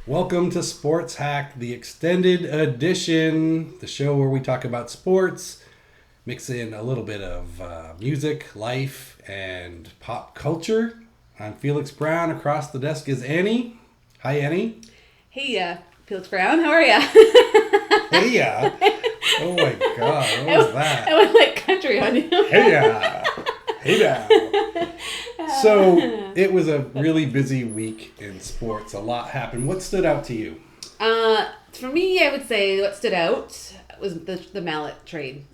Welcome to Sports Hack, the extended edition, the show where we talk about sports, mix in a little bit of music, life, and pop culture. I'm Felix Brown. Across the desk is Annie. Hi, Annie. Hey, Felix Brown, how are ya? Hey, yeah. Oh my God, what was that? I went like country on you. Hey, yeah. Hey, now. So it was a really busy week in sports. A lot happened. What stood out to you? For me, I would say what stood out was the mallet trade.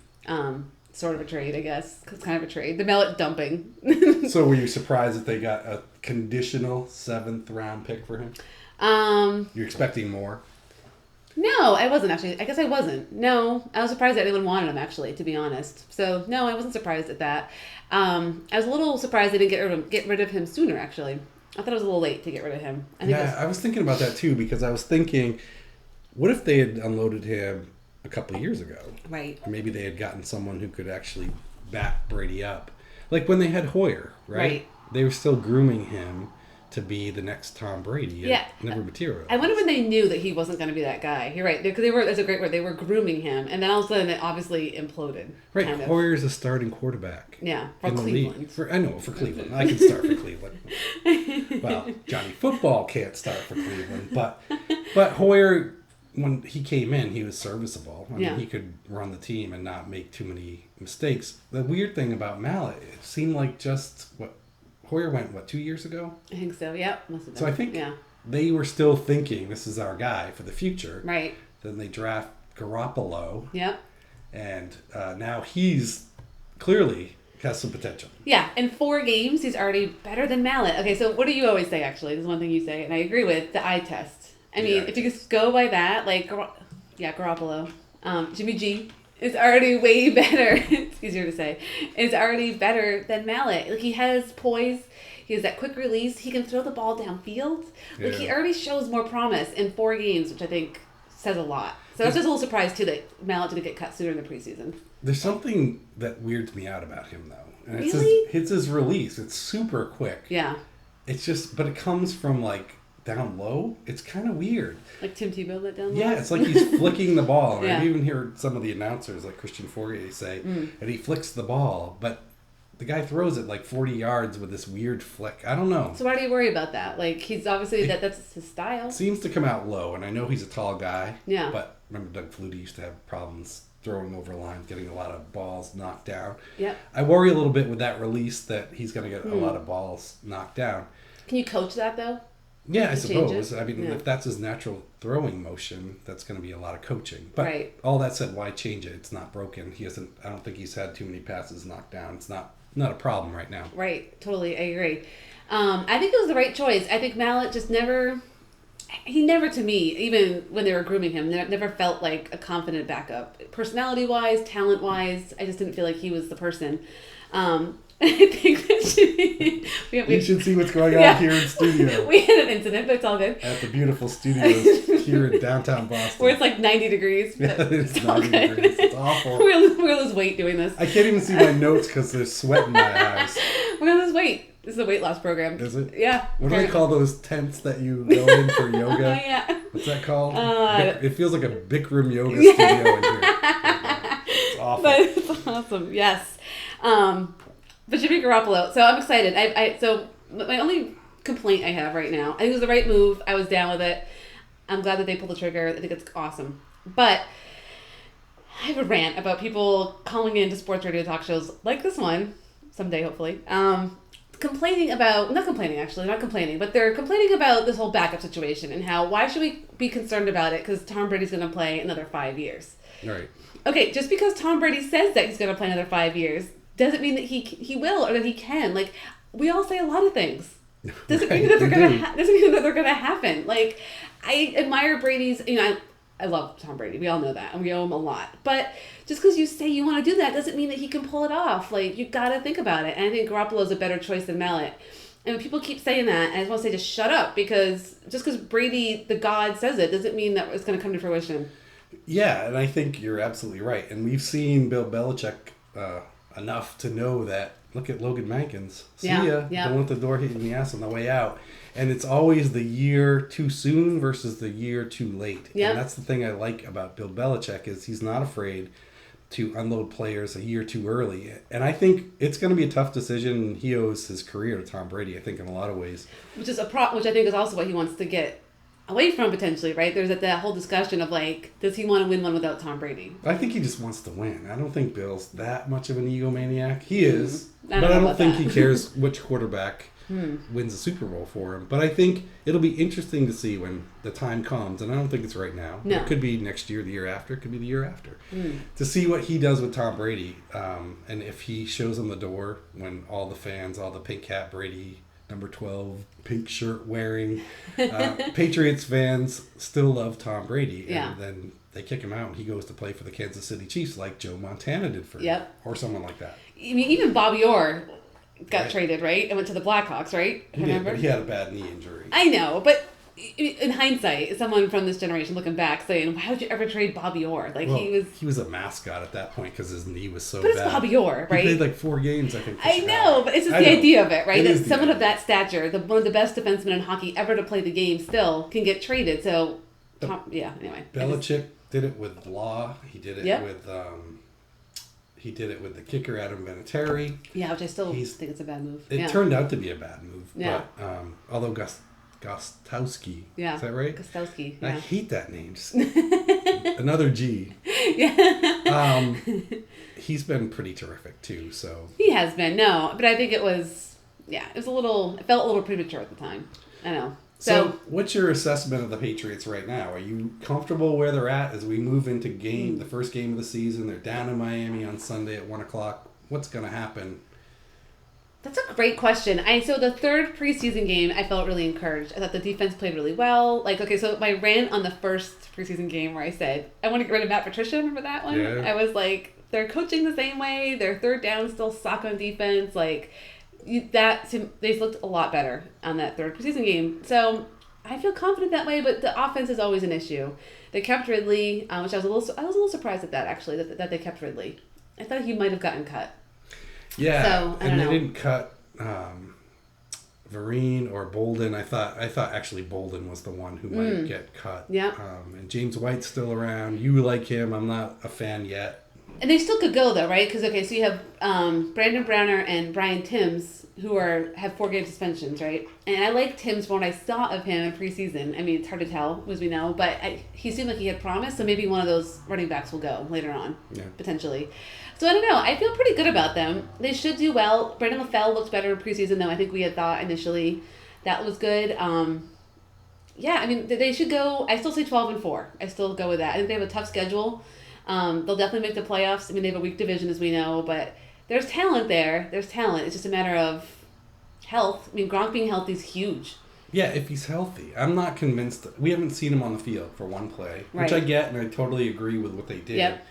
Sort of a trade, I guess. It's kind of a trade. The mallet dumping. So were you surprised that they got a conditional 7th round pick for him? You're expecting more? No, I wasn't actually. I guess I wasn't. No, I was surprised that anyone wanted him, actually, to be honest. So, no, I wasn't surprised at that. I was a little surprised they didn't get rid of him sooner, actually. I thought it was a little late to get rid of him. I was thinking about that too, because I was thinking, what if they had unloaded him a couple of years ago? Right. Maybe they had gotten someone who could actually back Brady up. Like when they had Hoyer, right? They were still grooming him to be the next Tom Brady. Yeah. Never materialized. I wonder when they knew that he wasn't going to be that guy. You're right. Because that's a great word. They were grooming him. And then all of a sudden it obviously imploded. Right. Kind of. Hoyer's a starting quarterback. Yeah. For in the Cleveland. league. For Cleveland. I can start for Cleveland. Well, Johnny Football can't start for Cleveland. But Hoyer, when he came in, he was serviceable. I mean, he could run the team and not make too many mistakes. The weird thing about Mallet, it seemed like Hoyer went, 2 years ago? I think so, yep. Must have been. So I think they were still thinking, this is our guy for the future. Right. Then they draft Garoppolo. Yep. And now he's clearly has some potential. Yeah, in 4 games, he's already better than Mallet. Okay, so what do you always say, actually? This is one thing you say, and I agree with, the eye test. I mean, if you just go by that, like, Garoppolo. Jimmy G is already way better. It's easier to say. Is already better than Mallet. Like, he has poise. He has that quick release. He can throw the ball downfield. Like, he already shows more promise in 4 games, which I think says a lot. So I was just a little surprised, too, that Mallet didn't get cut sooner in the preseason. There's something that weirds me out about him, though. And Really? It's his release. It's super quick. Yeah. It's just, but it comes from, like, down low. It's kind of weird. Like Tim Tebow let down low? Yeah, it's like he's flicking the ball. And Yeah. I've even heard some of the announcers, like Christian Fourier, say, and he flicks the ball, but the guy throws it like 40 yards with this weird flick. I don't know. So why do you worry about that? Like, he's obviously, that's his style. It seems to come out low, and I know he's a tall guy. Yeah. But remember Doug Flutie used to have problems throwing over lines, getting a lot of balls knocked down. Yep. I worry a little bit with that release that he's going to get a lot of balls knocked down. Can you coach that, though? Yeah, I To change suppose. it? I mean, Yeah. if that's his natural throwing motion, that's going to be a lot of coaching. But all that said, why change it? It's not broken. He hasn't. I don't think he's had too many passes knocked down. It's not a problem right now. Right. Totally. I agree. I think it was the right choice. I think Mallet just never, to me, even when they were grooming him, never felt like a confident backup. Personality-wise, talent-wise, I just didn't feel like he was the person. I think that you should see what's going on here in studio. We had an incident, but it's all good. At the beautiful studios here in downtown Boston. Where it's like 90 degrees. Yeah, it's 90 degrees. It's awful. We're gonna lose weight doing this. I can't even see my notes because there's sweat in my eyes. We're gonna lose weight. This is a weight loss program. Is it? Yeah. What do they call those tents that you go in for yoga? Yeah. What's that called? It feels like a Bikram yoga studio in here. It's awful. But it's awesome. Yes. But Jimmy Garoppolo. So I'm excited. So my only complaint I have right now, I think it was the right move. I was down with it. I'm glad that they pulled the trigger. I think it's awesome. But I have a rant about people calling into sports radio talk shows like this one, someday hopefully, complaining about, not complaining, but they're complaining about this whole backup situation and how, why should we be concerned about it? Because Tom Brady's going to play another 5 years. Right. Okay, just because Tom Brady says that he's going to play another 5 years doesn't mean that he will or that he can. Like, we all say a lot of things. Doesn't mean that they're going to happen. Like, I admire Brady's, I love Tom Brady. We all know that, and we owe him a lot. But just because you say you want to do that doesn't mean that he can pull it off. Like, you got to think about it. And I think Garoppolo's a better choice than Mallet. And when people keep saying that, and I just want to say just shut up, because just because Brady, the God, says it doesn't mean that it's going to come to fruition. Yeah, and I think you're absolutely right. And we've seen Bill Belichick enough to know that look at Logan Mankins. See Yeah, ya. yeah. Don't want the door hitting the ass on the way out. And it's always the year too soon versus the year too late. Yep. And that's the thing I like about Bill Belichick is he's not afraid to unload players a year too early. And I think it's going to be a tough decision. He owes his career to Tom Brady, I think, in a lot of ways. Which is which I think is also what he wants to get away from potentially, right? There's that whole discussion of like, does he want to win one without Tom Brady? I think he just wants to win. I don't think Bill's that much of an egomaniac. He is, I but I don't about think that. he cares which quarterback wins the Super Bowl for him. But I think it'll be interesting to see when the time comes, and I don't think it's right now. No. It could be next year, the year after, it could be the year after, to see what he does with Tom Brady, and if he shows him the door when all the fans, all the pink hat Brady, number 12, pink shirt wearing Patriots fans still love Tom Brady, Yeah. and then they kick him out and he goes to play for the Kansas City Chiefs like Joe Montana did for Yep. or someone like that. I mean, even Bobby Orr got Right. traded, right? And went to the Blackhawks, right? He did, Remember? but he had a bad knee injury. I know, but in hindsight, someone from this generation looking back saying, why would you ever trade Bobby Orr? Like, Well, he was... a mascot at that point because his knee was so But it's bad. Bobby Orr, right? He played like 4 games, I think. for I Chicago. know, but it's just I the know. idea of it, right? It That is the someone of idea. that stature, one of the best defensemen in hockey ever to play the game still, can get traded. So, anyway. Belichick did it with Law. He did it Yep. with he did it with the kicker Adam Vinatieri. Yeah, which I still He's- think it's a bad move. It yeah. turned out to be a bad move. Yeah. But although Gostowski, Yeah. is that right? Gostowski, I yeah. hate that name. Just another G. Yeah. He's been pretty terrific too. So He has been, no. But I think it was, it felt a little premature at the time. I know. So, what's your assessment of the Patriots right now? Are you comfortable where they're at as we move into the first game of the season? They're down in Miami on Sunday at 1:00. What's going to happen? That's a great question. So the third preseason game, I felt really encouraged. I thought the defense played really well. Like, okay, so my rant on the first preseason game where I said, I want to get rid of Matt Patricia, remember that one? Yeah. I was like, they're coaching the same way. Their third down still suck on defense. Like, they looked a lot better on that third preseason game. So I feel confident that way, but the offense is always an issue. They kept Ridley, which I was a little surprised at that, actually, that they kept Ridley. I thought he might have gotten cut. Yeah, So, I don't and they know. didn't cut Vereen or Bolden. I thought actually Bolden was the one who might get cut. Yeah. And James White's still around. You like him. I'm not a fan yet. And they still could go though, right? Because so you have Brandon Browner and Brian Timms who have 4-game suspensions, right? And I like Timms from what I saw of him in preseason. I mean, it's hard to tell, as we know, but he seemed like he had promise. So maybe one of those running backs will go later on, potentially. So I don't know. I feel pretty good about them. They should do well. Brandon LaFell looks better in preseason than I think we had thought initially. That was good. I mean, they should go. I still say 12-4. I still go with that. I think they have a tough schedule. They'll definitely make the playoffs. I mean, they have a weak division, as we know, but there's talent there. There's talent. It's just a matter of health. I mean, Gronk being healthy is huge. Yeah, if he's healthy. I'm not convinced. We haven't seen him on the field for one play, which Right. I get, and I totally agree with what they did. Yep.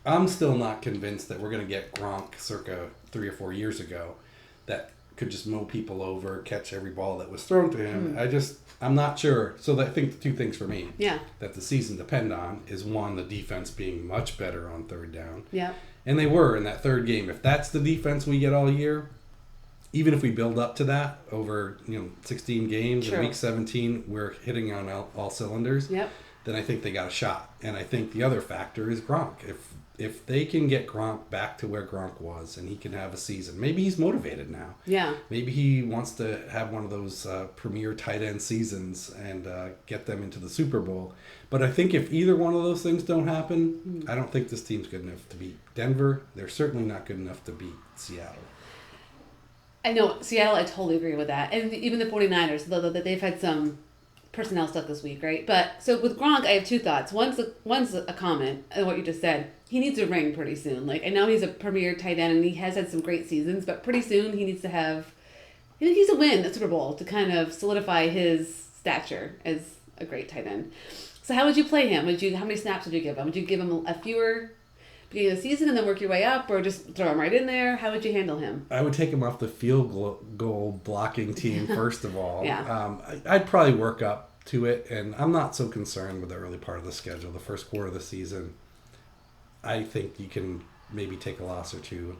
I'm still not convinced that we're going to get Gronk circa 3 or 4 years ago that could just mow people over, catch every ball that was thrown to him. I'm not sure. So I think the two things for me that the season depend on is, one, the defense being much better on third down. Yeah. And they were in that third game. If that's the defense we get all year, even if we build up to that over 16 games, True. in week 17 we're hitting on all cylinders, Yep. then I think they got a shot. And I think the other factor is Gronk. If they can get Gronk back to where Gronk was and he can have a season, maybe he's motivated now. Yeah. Maybe he wants to have one of those premier tight end seasons and get them into the Super Bowl. But I think if either one of those things don't happen, I don't think this team's good enough to beat Denver. They're certainly not good enough to beat Seattle. I know, Seattle, I totally agree with that. And even the 49ers, though they've had some personnel stuff this week, right? But so with Gronk, I have two thoughts. One's a comment on what you just said. He needs a ring pretty soon. Like, I know he's a premier tight end and he has had some great seasons, but pretty soon he needs to win a Super Bowl to kind of solidify his stature as a great tight end. So how would you play him? How many snaps would you give him? Would you give him a fewer beginning of the season and then work your way up, or just throw him right in there? How would you handle him? I would take him off the field goal blocking team first of all. Yeah. I'd probably work up to it, and I'm not so concerned with the early part of the schedule. The first quarter of the season, I think you can maybe take a loss or two.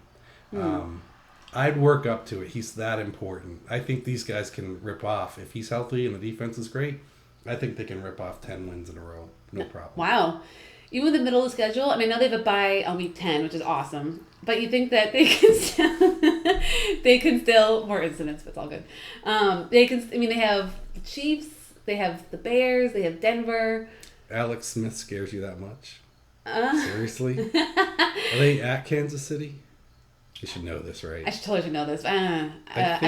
I'd work up to it. He's that important. I think these guys can rip off. If he's healthy and the defense is great, I think they can rip off 10 wins in a row. No problem. Wow. Even in the middle of the schedule, I mean, now they have a bye on week 10, which is awesome. But you think that they can still more incidents, but it's all good. They have the Chiefs, they have the Bears, they have Denver. Alex Smith scares you that much? Seriously? Are they at Kansas City? You should know this, right? I totally know this. I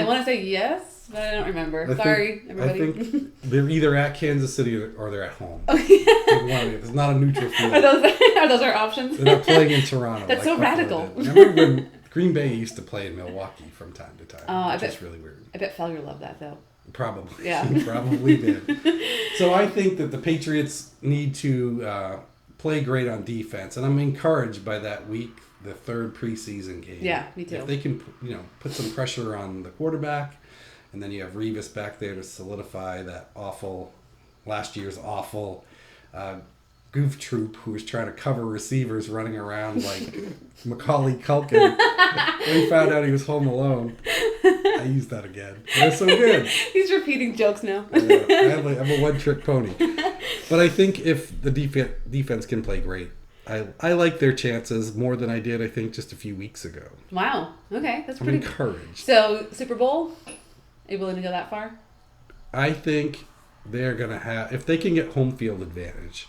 want to say yes, but I don't remember. Sorry, everybody. I think they're either at Kansas City or they're at home. Okay. It's not a neutral field. Are those our options? They're not playing in Toronto. That's so radical. Remember when Green Bay used to play in Milwaukee from time to time? Oh, which is really weird. I bet Felger loved that, though. Probably. Yeah. He probably did. So I think that the Patriots need to play great on defense, and I'm encouraged by that week, the third preseason game. Yeah, me too. If they can, put some pressure on the quarterback, and then you have Revis back there to solidify that last year's awful goof troop who was trying to cover receivers running around like Macaulay Culkin. When he found out he was home alone. I used that again. That's so good. He's repeating jokes now. I'm a one-trick pony. But I think if the defense can play great, I like their chances more than I did, I think, just a few weeks ago. Wow. Okay, that's I'm pretty encouraged. So, Super Bowl? Are you willing to go that far? I think they're going to have... If they can get home field advantage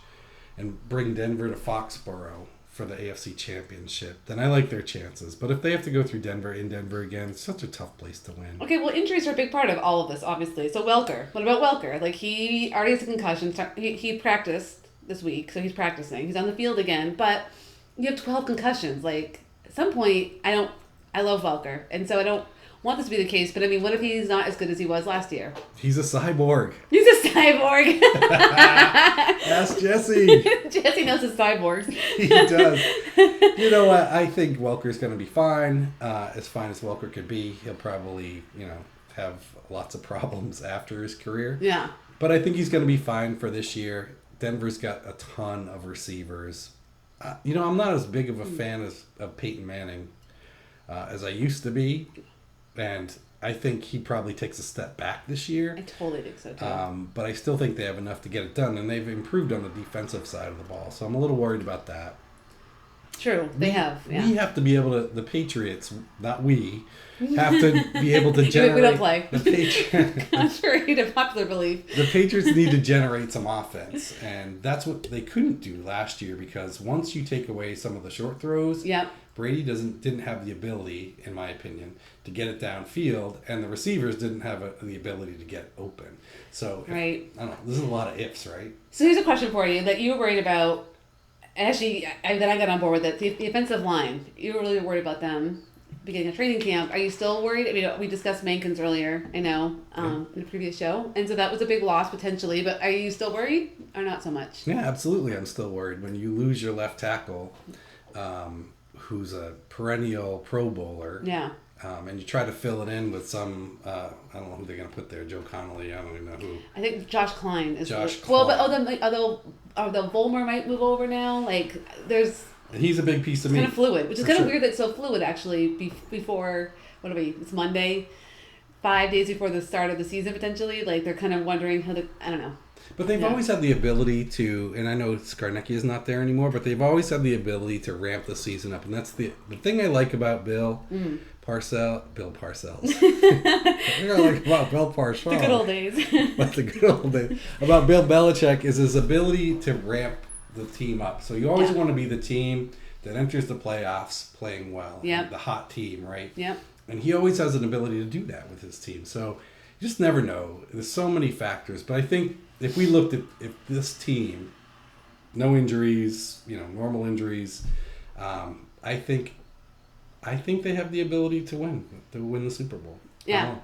and bring Denver to Foxborough for the AFC Championship, then I like their chances. But if they have to go through Denver again, it's such a tough place to win. Okay, well, injuries are a big part of all of this, obviously. So Welker. What about Welker? Like, he already has a concussion. He practiced this week, so he's practicing. He's on the field again, but you have 12 concussions. Like, at some point, I love Welker, and so I don't want this to be the case, but I mean, what if he's not as good as he was last year? He's a cyborg. He's a cyborg. Ask Jesse. Jesse knows his cyborgs. He does. You know what? I think Welker's going to be fine as Welker could be. He'll probably, have lots of problems after his career. Yeah. But I think he's going to be fine for this year. Denver's got a ton of receivers. I'm not as big of a fan of Peyton Manning as I used to be. And I think he probably takes a step back this year. I totally think so, too. But I still think they have enough to get it done. And they've improved on the defensive side of the ball. So I'm a little worried about that. True. They have. Yeah. We have to be able to, the Patriots, not we, have to be able to generate. We don't play. The Patriots. Contrary to popular belief. The Patriots need to generate some offense. And that's what they couldn't do last year because once you take away some of the short throws, yep. Brady didn't have the ability, in my opinion, to get it downfield, and the receivers didn't have the ability to get open. So, right. I don't know. This is a lot of ifs, right? So here's a question for you that you were worried about. Actually, I got on board with it. The offensive line, you were really worried about them beginning of training camp. Are you still worried? I mean, we discussed Mankins earlier, I know, in the previous show. And so that was a big loss potentially, but are you still worried or not so much? Yeah, absolutely. I'm still worried. When you lose your left tackle, who's a perennial Pro Bowler. Yeah. And you try to fill it in with some, I don't know who they're going to put there, Joe Connolly, I don't even know who. I think Josh Klein is. Josh Klein. Well, but although Volmer might move over now, like, there's... He's a big piece of meat. It's kind of fluid, which is kind of sure. weird that it's so fluid, actually, before, it's Monday, 5 days before the start of the season, potentially. Like, they're kind of wondering I don't know. But they've always had the ability to, and I know Skarnecki is not there anymore, but they've always had the ability to ramp the season up. And that's the thing I like about Bill Parcells. I like about Bill Parcells. The good old days. But the good old days. About Bill Belichick is his ability to ramp the team up. So you always want to be the team that enters the playoffs playing well. Yep. The hot team, right? Yep. And he always has an ability to do that with his team. So you just never know. There's so many factors. But I think if we looked at if this team, no injuries, normal injuries, I think they have the ability to win the Super Bowl. Yeah.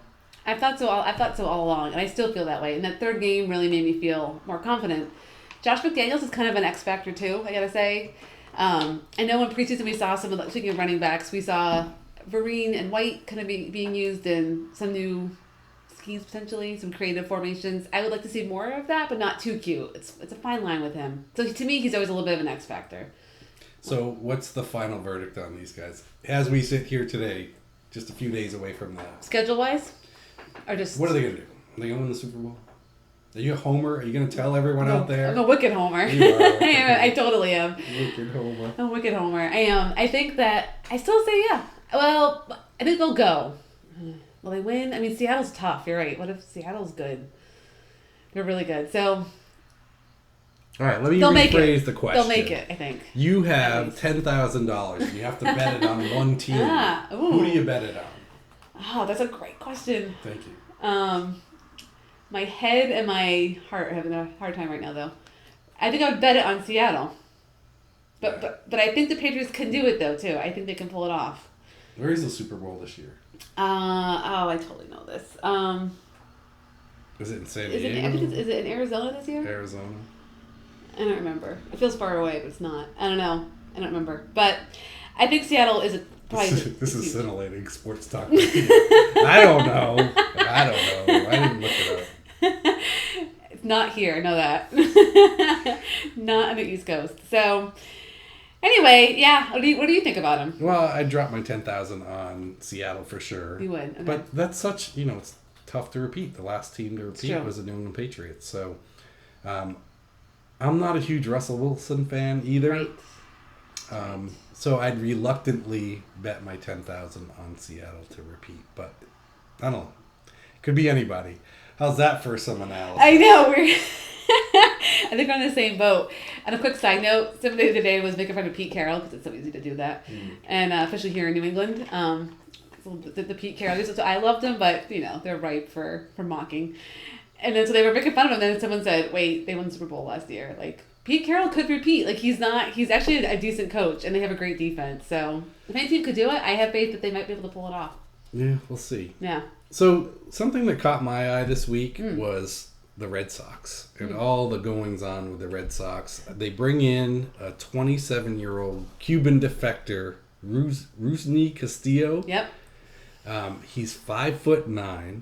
I thought so all along, and I still feel that way. And that third game really made me feel more confident. Josh McDaniels is kind of an X factor too, I gotta say. I know in preseason we saw some of the, speaking of running backs, we saw Vereen and White kind of being used in some new schemes potentially, some creative formations. I would like to see more of that, but not too cute. It's a fine line with him. So to me, he's always a little bit of an X factor. So what's the final verdict on these guys? As we sit here today, just a few days away from that. Schedule-wise? Or just... What are they going to do? Are they going to win the Super Bowl? Are you a homer? Are you going to tell everyone out there? I'm a wicked homer. You are. I totally am. Wicked homer. I'm a wicked homer. I am. I think that... I still say yeah. Well, I think they'll go. Will they win? I mean, Seattle's tough. You're right. What if Seattle's good? They're really good. So... All right, let me rephrase the question. They'll make it, I think. You have $10,000 and you have to bet it on one team. Who do you bet it on? Oh, that's a great question. Thank you. My head and my heart are having a hard time right now, though. I think I would bet it on Seattle. But I think the Patriots can do it, though, too. I think they can pull it off. Where is the Super Bowl this year? I totally know this. Is it in San Diego? Is it in Arizona this year? Arizona. I don't remember. It feels far away, but it's not. I don't know. I don't remember. But I think Seattle is probably... This is scintillating sports talk. I don't know. I didn't look it up. It's not here. I know that. Not on the East Coast. So, anyway, yeah. What do you think about him? Well, I dropped my 10,000 on Seattle for sure. You would. Okay. But that's such, it's tough to repeat. The last team to repeat was the New England Patriots. So, I'm not a huge Russell Wilson fan either. Right. So I'd reluctantly bet my 10,000 on Seattle to repeat, but I don't know. Could be anybody. How's that for some analysis? I know I think we're on the same boat. And a quick side note: somebody today was making fun of Pete Carroll because it's so easy to do that, and especially here in New England. So the Pete Carroll. So I loved them, but they're ripe for mocking. And then so they were making fun of him. Then someone said, "Wait, they won the Super Bowl last year. Like Pete Carroll could repeat. Like he's actually a decent coach, and they have a great defense. So if any team could do it, I have faith that they might be able to pull it off." Yeah, we'll see. Yeah. So something that caught my eye this week was the Red Sox and all the goings on with the Red Sox. They bring in a 27-year-old Cuban defector, Rusney Castillo. Yep. He's 5'9".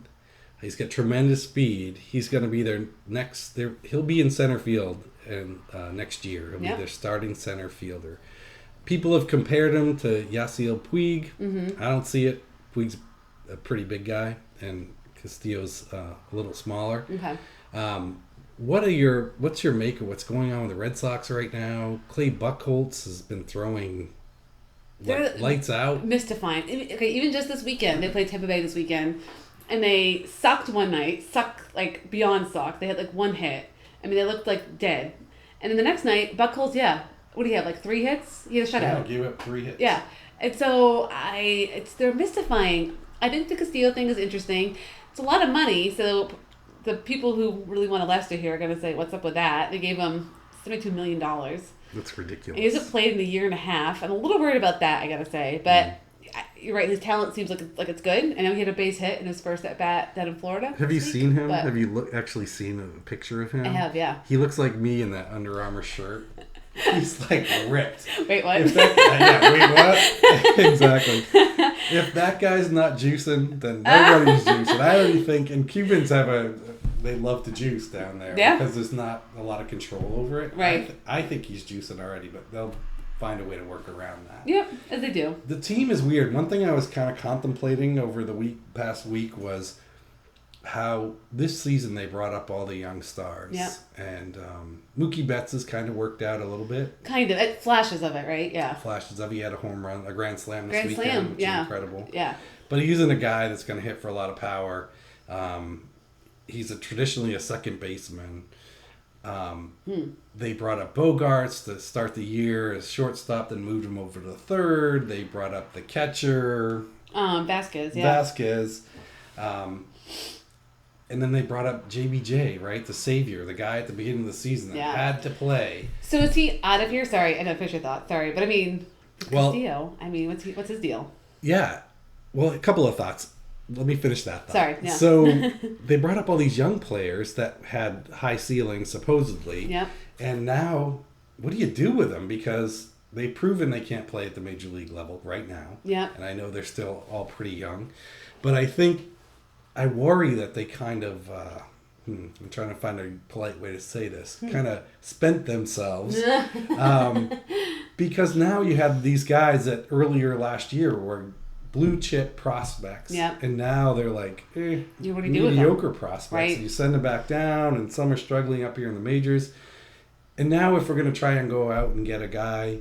He's got tremendous speed. He's going to be their next. He'll be in center field next year. He'll be their starting center fielder. People have compared him to Yasiel Puig. Mm-hmm. I don't see it. Puig's a pretty big guy, and Castillo's a little smaller. Okay. What's your make of what's going on with the Red Sox right now? Clay Buchholz has been throwing lights out. Mystifying. Okay, even just this weekend, they played Tampa Bay this weekend. And they sucked one night, like beyond suck. They had like one hit. I mean, they looked like dead. And then the next night, Buchholz, what do you have, like 3 hits? He had a shutout. Yeah, gave up 3 hits. Yeah. And so they're mystifying. I think the Castillo thing is interesting. It's a lot of money, so the people who really want a Lester here are going to say, what's up with that? They gave him $72 million. That's ridiculous. He hasn't played in a year and a half. I'm a little worried about that, I got to say. But... You're right. His talent seems like it's good. I know he had a base hit in his first at bat down in Florida. Have you seen him? Have you actually seen a picture of him? I have, yeah. He looks like me in that Under Armour shirt. He's like ripped. Wait, what? Wait, what? Exactly. If that guy's not juicing, then nobody's juicing. I already think, and Cubans they love to juice down there because there's not a lot of control over it. Right. I think he's juicing already, but they'll find a way to work around that. Yep, as they do. The team is weird. One thing I was kind of contemplating over the past week was how this season they brought up all the young stars. Yep. And Mookie Betts has kind of worked out a little bit. Kind of. Flashes of it, right? Yeah. Flashes of it. He had a home run, a grand slam this weekend. Slam, which is incredible. Yeah. But he's a guy that's going to hit for a lot of power. He's traditionally a second baseman. They brought up Bogarts to start the year as shortstop, then moved him over to third. They brought up the catcher. Vasquez, yeah. Vasquez. And then they brought up JBJ, right? The savior, the guy at the beginning of the season that had to play. So is he out of here? Sorry, I know Fisher thought. Sorry, but I mean, Castillo. I mean, what's his deal? Yeah. Well, a couple of thoughts. Let me finish that thought. Sorry, yeah. So they brought up all these young players that had high ceilings, supposedly. Yep. And now, what do you do with them? Because they've proven they can't play at the major league level right now. Yeah. And I know they're still all pretty young. But I worry that they kind of, I'm trying to find a polite way to say this, kind of spent themselves. Because now you have these guys that earlier last year were blue chip prospects. Yep. And now they're like, What do you do with them? mediocre prospects. Right. And you send them back down, and some are struggling up here in the majors. And now if we're going to try and go out and get a guy,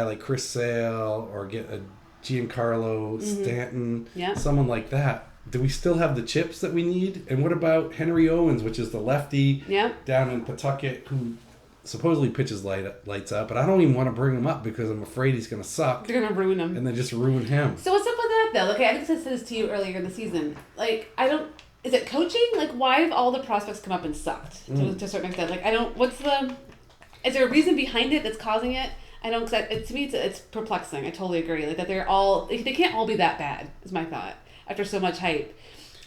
like Chris Sale or get a Giancarlo Stanton, someone like that, do we still have the chips that we need? And what about Henry Owens, which is the lefty down in Pawtucket who supposedly pitches lights out, but I don't even want to bring him up because I'm afraid he's going to suck. They're going to ruin him. And then just ruin him. So what's up with that, though? Okay, I think I said this to you earlier in the season. Like, is it coaching? Like, why have all the prospects come up and sucked to a certain extent? Like, is there a reason behind it that's causing it? I don't, to me, it's perplexing. I totally agree. Like, that they can't all be that bad, is my thought, after so much hype.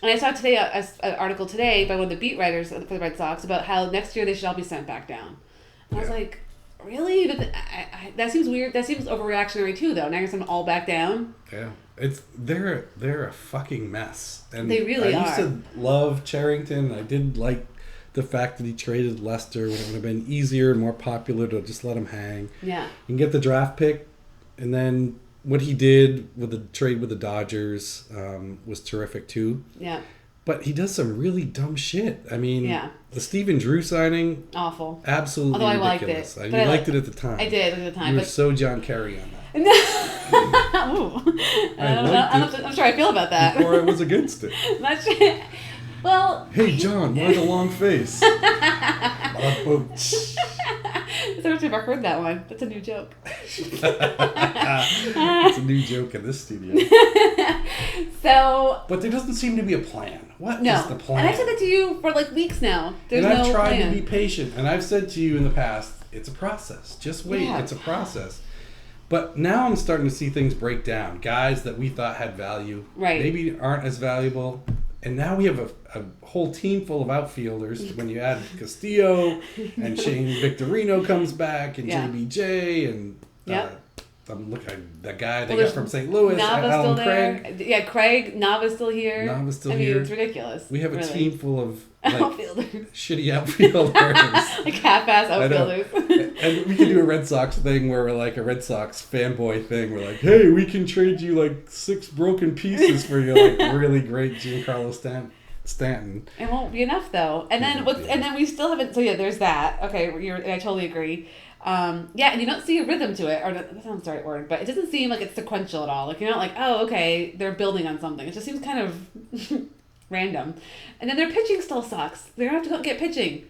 And I saw today an article today by one of the beat writers for the Red Sox about how next year they should all be sent back down. And I was like, really? But that seems weird. That seems overreactionary too, though. Now you're sending them all back down. Yeah, they're a fucking mess. And they really are. I used to love Cherington. I did like the fact that he traded Lester when it would have been easier and more popular to just let him hang. Yeah. And get the draft pick, and then what he did with the trade with the Dodgers was terrific too. Yeah. But he does some really dumb shit. I mean, the Stephen Drew signing, awful, absolutely ridiculous. I liked it. You liked it at the time. I did at the time. You were so John Kerry on that. I'm sure I feel about that. Before I was against it. Not sure. Well. Hey John, why the long face? I've never heard that one. That's a new joke. It's a new joke in this studio. But there doesn't seem to be a plan. What is the plan? And I've said that to you for like weeks now. I've tried to be patient, and I've said to you in the past, it's a process. Just wait, it's a process. But now I'm starting to see things break down. Guys that we thought had value maybe aren't as valuable. And now we have a whole team full of outfielders. When you add Castillo and Shane Victorino comes back and JBJ and I'm looking that guy they got from St. Louis, Nava's still Craig. there. Yeah, Craig. Nava's still here. I mean, it's ridiculous. We have a team full of outfielders. Shitty outfielders. Like half-ass outfielders. And we can do a Red Sox thing where we're like a Red Sox fanboy thing. We're like, hey, we can trade you like 6 broken pieces for your like really great Giancarlo Stanton. It won't be enough though. And then and then we still haven't. So there's that. Okay, I totally agree. And you don't see a rhythm to it, or that sounds the right word, but it doesn't seem like it's sequential at all. Like you're not like, oh, okay, they're building on something. It just seems kind of random. And then their pitching still sucks. They're gonna have to go and get pitching.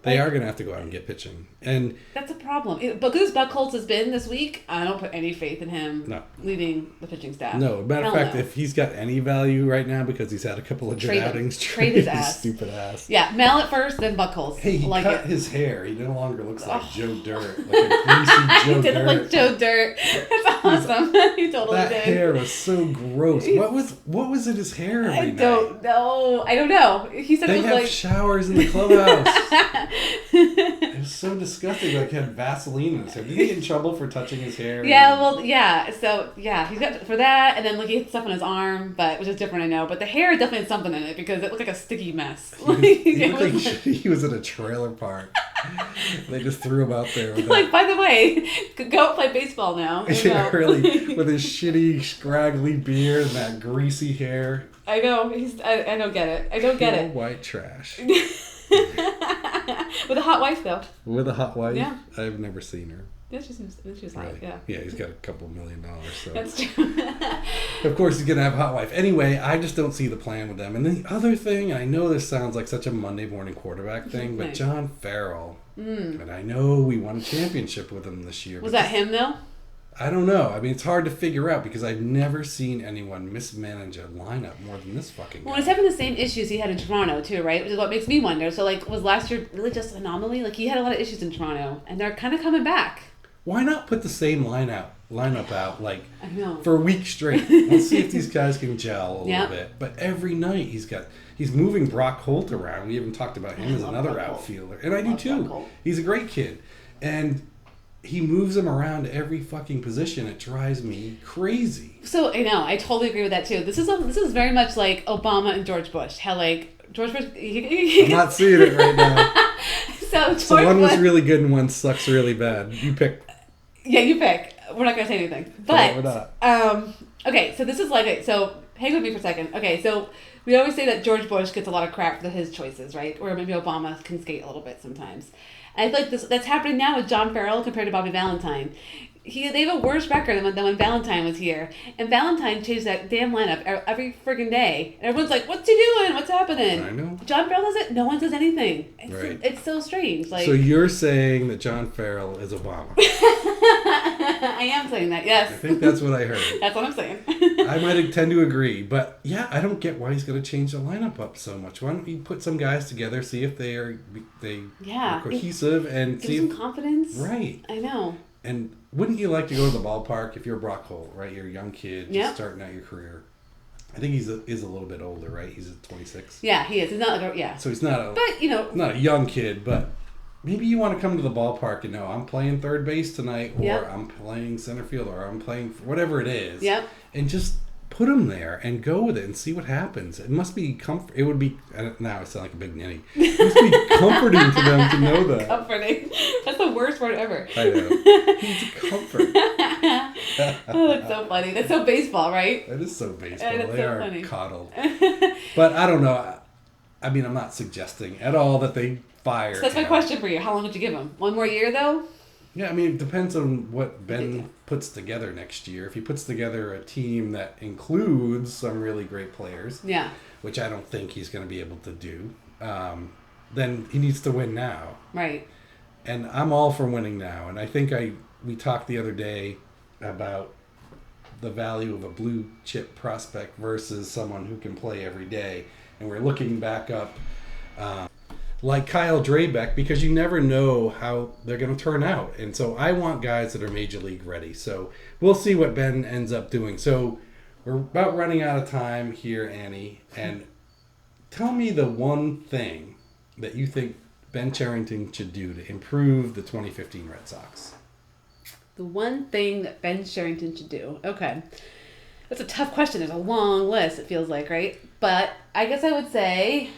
They are going to have to go out and get pitching. And that's a problem. Because Buchholz has been this week, I don't put any faith in him leading the pitching staff. No. Matter of fact, if he's got any value right now because he's had a couple of good outings, trade his ass. Stupid ass. Yeah, Mallet first, then Buchholz. Hey, he cut his hair. He no longer looks like Joe Dirt. Like a greasy Joe Dirt. He did look like Joe Dirt. That's awesome. He totally did. That hair was so gross. What was in his hair every night? I don't know. He said they it was have showers in the clubhouse. It was so disgusting. Like he had Vaseline in his hair. Did he get in trouble for touching his hair? So he's got for that, and then like he had stuff on his arm, which is different, I know. But the hair definitely had something in it because it looked like a sticky mess. He looked like he was in a trailer park. They just threw him out there. By the way, go play baseball now. Yeah, really, with his shitty, scraggly beard and that greasy hair. I know. I don't get it. I don't get it. White trash. With a hot wife, though. With a hot wife? Yeah. I've never seen her. Yeah, she's hot, yeah. Yeah, he's got a couple $1 million, so. That's true. Of course he's going to have a hot wife. Anyway, I just don't see the plan with them. And the other thing, I know this sounds like such a Monday morning quarterback thing, but John Farrell, and I know we won a championship with him this year. Was that him, though? I don't know. I mean, it's hard to figure out because I've never seen anyone mismanage a lineup more than this fucking guy. Well, he's having the same issues he had in Toronto, too, right? Which is what makes me wonder. So, was last year really just an anomaly? He had a lot of issues in Toronto, and they're kind of coming back. Why not put the same lineup out, I know. for a week straight? Let's see if these guys can gel a little bit. But every night he's moving Brock Holt around. We haven't talked about him as another outfielder. And I do, too. He's a great kid. And he moves them around every fucking position. It drives me crazy. So I know, I totally agree with that too. This is very much like Obama and George Bush. How George Bush. I'm not seeing it right now. So one was really good and one sucks really bad. You pick. Yeah, you pick. we're not going to say anything. But we're not. Okay, so this is like, so hang with me for a second. Okay, so we always say that George Bush gets a lot of crap for his choices, right? Or maybe Obama can skate a little bit sometimes. And I feel like that's happening now with John Farrell compared to Bobby Valentine. They have a worse record than when Valentine was here. And Valentine changed that damn lineup every friggin' day. And everyone's like, what's he doing? What's happening? I know. John Farrell does it. No one does anything. It's so strange. Like, so you're saying that John Farrell is Obama? I am saying that, yes. I think that's what I heard. That's what I'm saying. I might tend to agree. But, yeah, I don't get why he's going to change the lineup up so much. Why don't you put some guys together, see if they are cohesive, and give some confidence. Right. I know. And wouldn't you like to go to the ballpark if you're Brock Holt, right? You're a young kid just starting out your career. I think he's a little bit older, right? He's at 26. Yeah, he is. He's not like So he's not but, not a young kid, but maybe you want to come to the ballpark and know I'm playing third base tonight, or I'm playing center field, or I'm playing whatever it is. Yep. And just put them there and go with it and see what happens. It must be It would be. Now I sound like a big ninny. It must be comforting to them to know that. Comforting. That's the worst word ever. I know. It's comfort. Oh, that's so funny. That's so baseball, right? That is so baseball. They so are funny. Coddled. But I don't know. I mean, I'm not suggesting at all that they fire. So that's my question for you. How long would you give him? One more year, though? Yeah, I mean, it depends on what Ben puts together next year. If he puts together a team that includes some really great players, which I don't think he's going to be able to do, then he needs to win now. Right. And I'm all for winning now. And I think we talked the other day about the value of a blue chip prospect versus someone who can play every day. And we're looking back up like Kyle Drabeck, because you never know how they're going to turn out. And so I want guys that are major league ready. So we'll see what Ben ends up doing. So we're about running out of time here, Annie. And tell me the one thing that you think Ben Cherington should do to improve the 2015 Red Sox. The one thing that Ben Cherington should do. Okay. That's a tough question. There's a long list, it feels like, right? But I guess I would say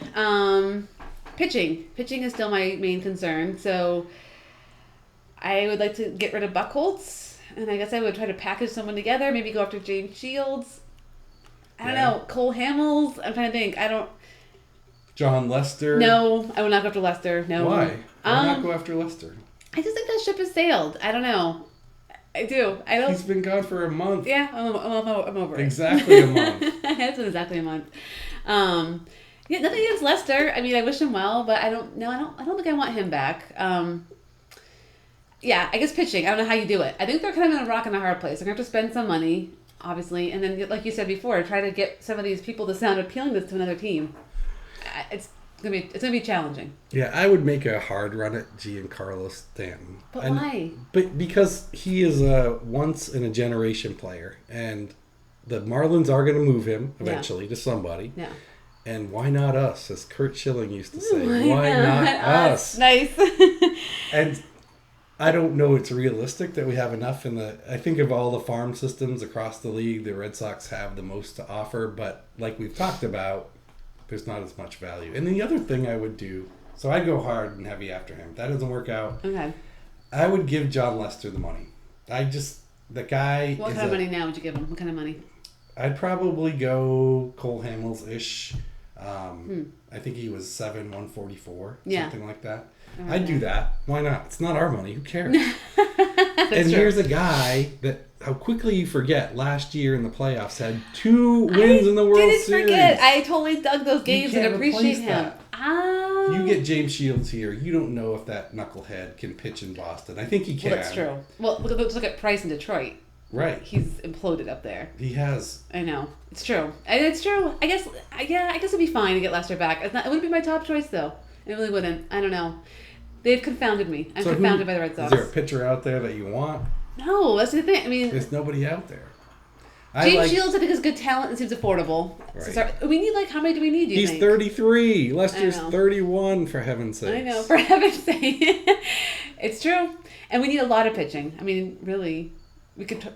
pitching. Pitching is still my main concern. So I would like to get rid of Buchholz. And I guess I would try to package someone together. Maybe go after James Shields. I don't know. Cole Hamels. I'm trying to think. John Lester? No, I would not go after Lester. No. Why? Why not go after Lester? I just think that ship has sailed. I don't know. I do. I don't. He's been gone for a month. Yeah, I'm over it. Exactly a month. It's been exactly a month. Yeah, nothing against Lester. I mean, I wish him well, but I don't think I want him back. Yeah, I guess pitching. I don't know how you do it. I think they're kind of in a rock and a hard place. They're going to have to spend some money, obviously, and then, like you said before, try to get some of these people to sound appealing to another team. It's gonna be challenging. Yeah, I would make a hard run at Giancarlo Stanton. But why? But because he is a once in a generation player, and the Marlins are going to move him eventually to somebody. Yeah. And why not us, as Kurt Schilling used to say? Why not us? Nice. And I don't know it's realistic that we have enough I think of all the farm systems across the league, the Red Sox have the most to offer, but like we've talked about, there's not as much value. And the other thing I would do, so I'd go hard and heavy after him. If that doesn't work out. Okay. I would give John Lester the money. The guy. What kind of money now would you give him? What kind of money? I'd probably go Cole Hamels-ish. I think he was 144, something like that. I'd do that. Why not? It's not our money. Who cares? And here's a guy that, how quickly you forget, last year in the playoffs had 2 wins in the World Series. I didn't forget. I totally dug those games and appreciate him. You get James Shields here. You don't know if that knucklehead can pitch in Boston. I think he can. Well, that's true. Well, let's look at Price in Detroit. Right. He's imploded up there. He has. I know. It's true. And it's true. I guess it'd be fine to get Lester back. It wouldn't be my top choice, though. It really wouldn't. I don't know. They've confounded me. I'm confounded by the Red Sox. Is there a pitcher out there that you want? No, that's the thing. I mean, there's nobody out there. James Shields, I think, is good talent and seems affordable. Right. So we need, how many do we need, do you think? He's 33. Lester's 31, for heaven's sake. I know, for heaven's sake. It's true. And we need a lot of pitching. I mean, really, we could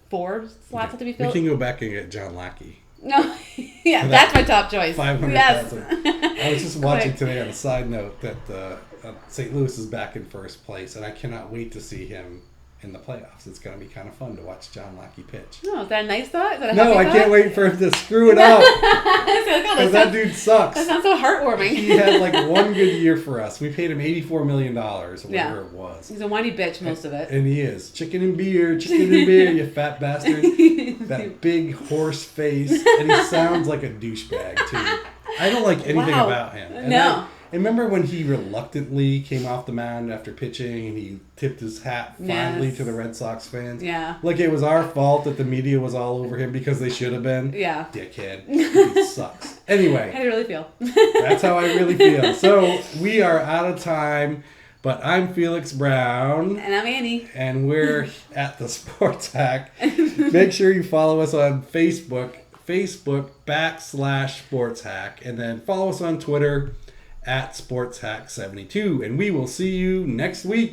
4 slots have to be filled. We can go back and get John Lackey. No, yeah, that's my top choice. 500,000. Yes. I was just watching today on a side note that St. Louis is back in first place, and I cannot wait to see him in the playoffs. It's going to be kind of fun to watch John Lackey pitch. No, is that a nice thought? Is that a No, I happy can't wait for him to screw it up. Because that dude sucks. That sounds so heartwarming. He had like one good year for us. We paid him $84 million, or whatever it was. He's a whiny bitch most of it. And he is. Chicken and beer, you fat bastard. That big horse face. And he sounds like a douchebag, too. I don't like anything about him. And no. I remember when he reluctantly came off the mound after pitching and he tipped his hat finally to the Red Sox fans. Yeah. Like it was our fault that the media was all over him because they should have been. Yeah. Dickhead. He sucks. Anyway. How do you really feel? That's how I really feel. So we are out of time, but I'm Felix Brown. And I'm Annie. And we're at the Sports Hack. Make sure you follow us on Facebook.com/Sports Hack. And then follow us on Twitter @SportsHack72. And we will see you next week.